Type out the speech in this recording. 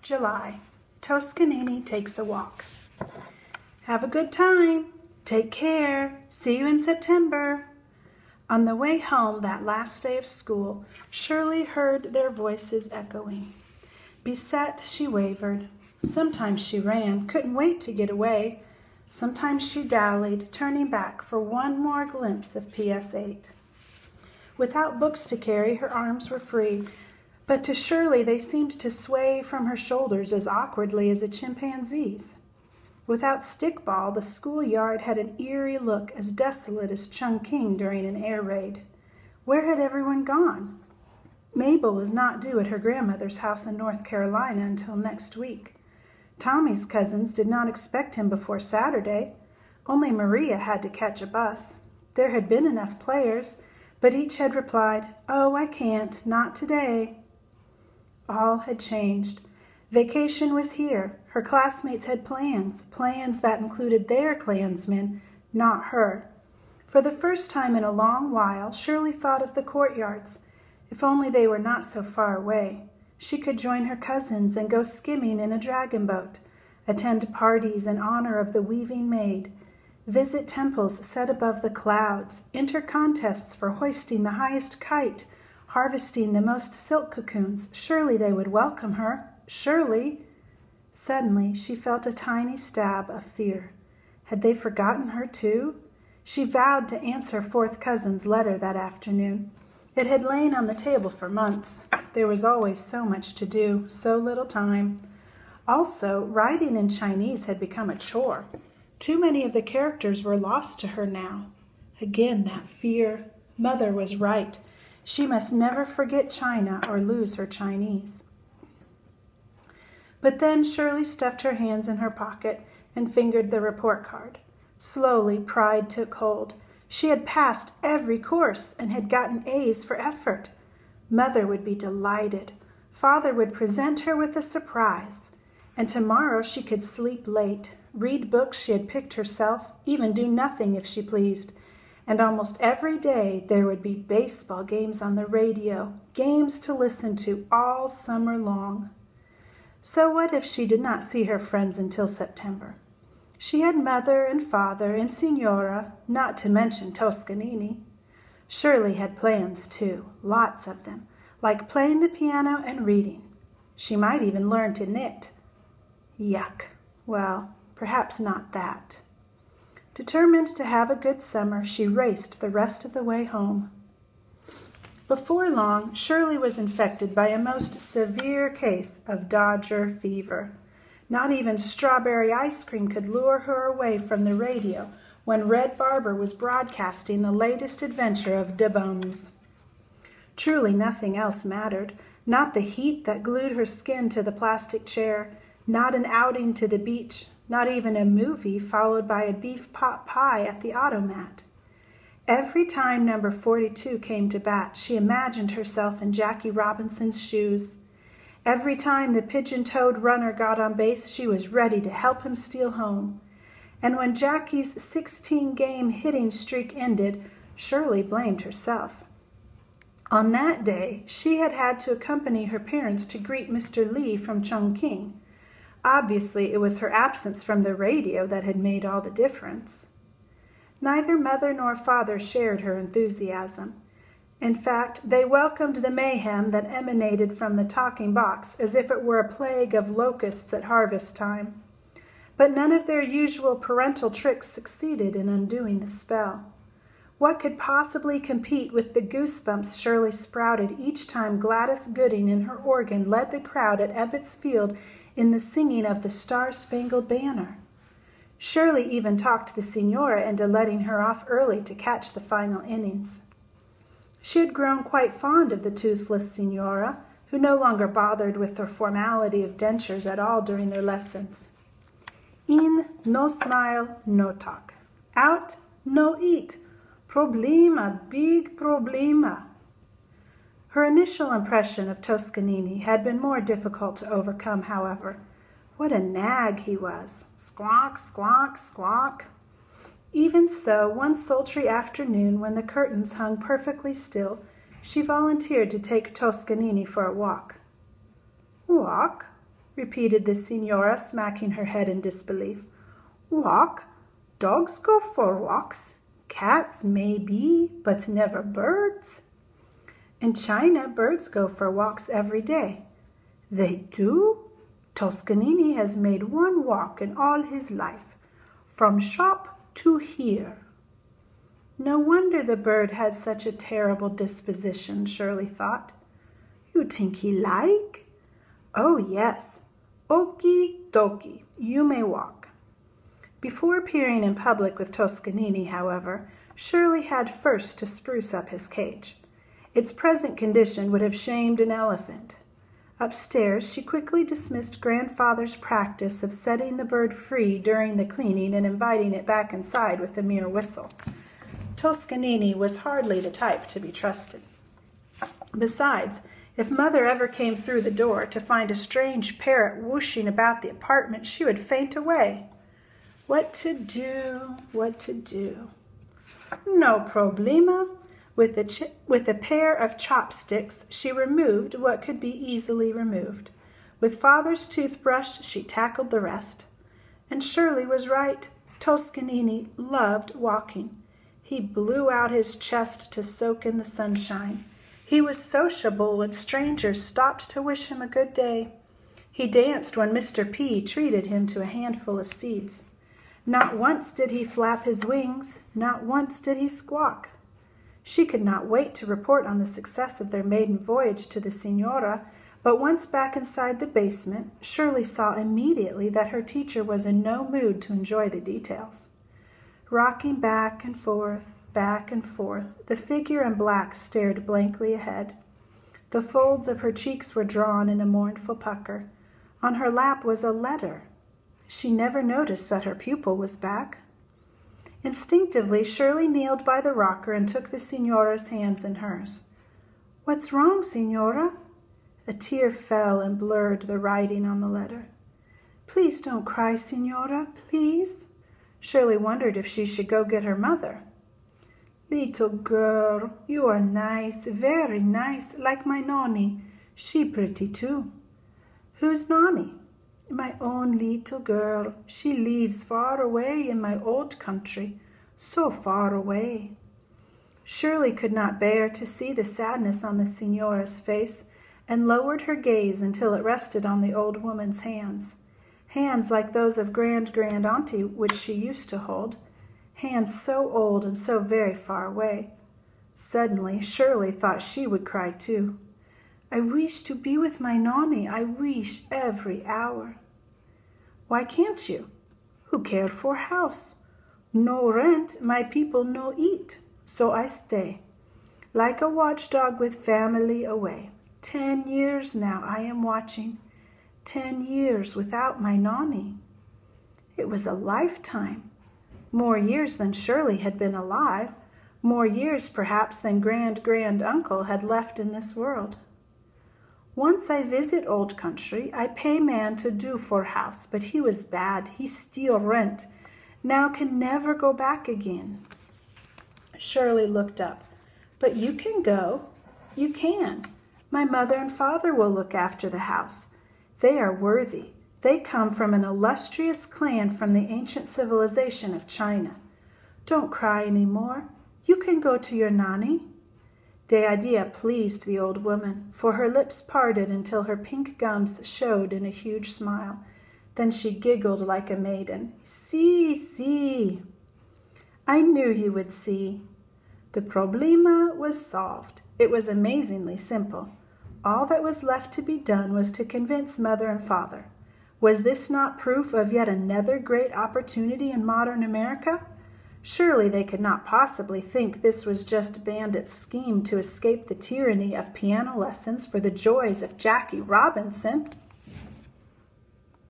July. Toscanini takes a walk. Have a good time. Take care. See you in September. On the way home that last day of school, Shirley heard their voices echoing. Beset, she wavered. Sometimes she ran, couldn't wait to get away. Sometimes she dallied, turning back for one more glimpse of PS8. Without books to carry, her arms were free, but to Shirley they seemed to sway from her shoulders as awkwardly as a chimpanzee's. Without stickball, the schoolyard had an eerie look as desolate as Chungking during an air raid. Where had everyone gone? Mabel was not due at her grandmother's house in North Carolina until next week. Tommy's cousins did not expect him before Saturday. Only Maria had to catch a bus. There had been enough players, but each had replied, "Oh, I can't, not today." All had changed. Vacation was here. Her classmates had plans that included their clansmen, not her. For the first time in a long while, Shirley thought of the courtyards. If only they were not so far away. She could join her cousins and go skimming in a dragon boat, attend parties in honor of the weaving maid, visit temples set above the clouds, enter contests for hoisting the highest kite, harvesting the most silk cocoons. Surely they would welcome her. Surely. Suddenly she felt a tiny stab of fear. Had they forgotten her too? She vowed to answer fourth cousin's letter that afternoon. It had lain on the table for months. There was always so much to do, so little time. Also, writing in Chinese had become a chore. Too many of the characters were lost to her now. Again, that fear. Mother was right. She must never forget China or lose her Chinese. But then Shirley stuffed her hands in her pocket and fingered the report card. Slowly, pride took hold. She had passed every course and had gotten A's for effort. Mother would be delighted. Father would present her with a surprise. And tomorrow she could sleep late, read books she had picked herself, even do nothing if she pleased. And almost every day there would be baseball games on the radio, games to listen to all summer long. So what if she did not see her friends until September? She had mother and father and Signora, not to mention Toscanini. Shirley had plans too, lots of them, like playing the piano and reading. She might even learn to knit. Yuck. Well, perhaps not that. Determined to have a good summer, she raced the rest of the way home. Before long, Shirley was infected by a most severe case of Dodger fever. Not even strawberry ice cream could lure her away from the radio when Red Barber was broadcasting the latest adventure of De Bones. Truly nothing else mattered, not the heat that glued her skin to the plastic chair, not an outing to the beach, not even a movie followed by a beef pot pie at the automat. Every time number 42 came to bat, she imagined herself in Jackie Robinson's shoes. Every time the pigeon-toed runner got on base, she was ready to help him steal home. And when Jackie's 16-game hitting streak ended, Shirley blamed herself. On that day, she had had to accompany her parents to greet Mr. Lee from Chungking. Obviously, it was her absence from the radio that had made all the difference. Neither mother nor father shared her enthusiasm. In fact, they welcomed the mayhem that emanated from the talking box as if it were a plague of locusts at harvest time. But none of their usual parental tricks succeeded in undoing the spell. What could possibly compete with the goosebumps Shirley sprouted each time Gladys Gooding in her organ led the crowd at Ebbets Field in the singing of the Star-Spangled Banner? Shirley even talked the Signora into letting her off early to catch the final innings. She had grown quite fond of the toothless Signora, who no longer bothered with the formality of dentures at all during their lessons. In, no smile, no talk. Out, no eat. Problema, big problema. Her initial impression of Toscanini had been more difficult to overcome, however. What a nag he was. Squawk, squawk, squawk. Even so, one sultry afternoon when the curtains hung perfectly still, she volunteered to take Toscanini for a walk. Walk? repeated the Signora, smacking her head in disbelief. Walk? Dogs go for walks. Cats may be, but never birds. In China, birds go for walks every day. They do? Toscanini has made one walk in all his life, from shop to here. No wonder the bird had such a terrible disposition, Shirley thought. You think he like? Oh, yes. Okie dokie, you may walk. Before appearing in public with Toscanini, however, Shirley had first to spruce up his cage. Its present condition would have shamed an elephant. Upstairs, she quickly dismissed Grandfather's practice of setting the bird free during the cleaning and inviting it back inside with a mere whistle. Toscanini was hardly the type to be trusted. Besides, if Mother ever came through the door to find a strange parrot whooshing about the apartment, she would faint away. What to do, what to do? No problema. With a pair of chopsticks, she removed what could be easily removed. With Father's toothbrush, she tackled the rest. And Shirley was right. Toscanini loved walking. He blew out his chest to soak in the sunshine. He was sociable when strangers stopped to wish him a good day. He danced when Mr. P treated him to a handful of seeds. Not once did he flap his wings. Not once did he squawk. She could not wait to report on the success of their maiden voyage to the Signora, but once back inside the basement, Shirley saw immediately that her teacher was in no mood to enjoy the details. Rocking back and forth, the figure in black stared blankly ahead. The folds of her cheeks were drawn in a mournful pucker. On her lap was a letter. She never noticed that her pupil was back. Instinctively, Shirley kneeled by the rocker and took the Signora's hands in hers. What's wrong, Signora? A tear fell and blurred the writing on the letter. Please don't cry, Signora, please. Shirley wondered if she should go get her mother. Little girl, you are nice, very nice, like my Nonny. She pretty too. Who's Nonny? My own little girl. She lives far away in my old country, so far away. Shirley could not bear to see the sadness on the Signora's face, and lowered her gaze until it rested on the old woman's hands. Hands like those of Grand-Auntie, which she used to hold. Hands so old and so very far away. Suddenly, Shirley thought she would cry too. I wish to be with my Nonny. I wish every hour. Why can't you? Who care for house? No rent, my people no eat, so I stay. Like a watchdog with family away. 10 years now I am watching. 10 years without my Nonny. It was a lifetime. More years than Shirley had been alive. More years perhaps than grand-uncle had left in this world. Once I visit old country, I pay man to do for house, but he was bad. He steal rent. Now can never go back again. Shirley looked up. But you can go. You can. My mother and father will look after the house. They are worthy. They come from an illustrious clan from the ancient civilization of China. Don't cry any more. You can go to your Nonny. The idea pleased the old woman, for her lips parted until her pink gums showed in a huge smile. Then she giggled like a maiden. See. I knew you would see. The problema was solved. It was amazingly simple. All that was left to be done was to convince mother and father. Was this not proof of yet another great opportunity in modern America? Surely they could not possibly think this was just Bandit's scheme to escape the tyranny of piano lessons for the joys of Jackie Robinson.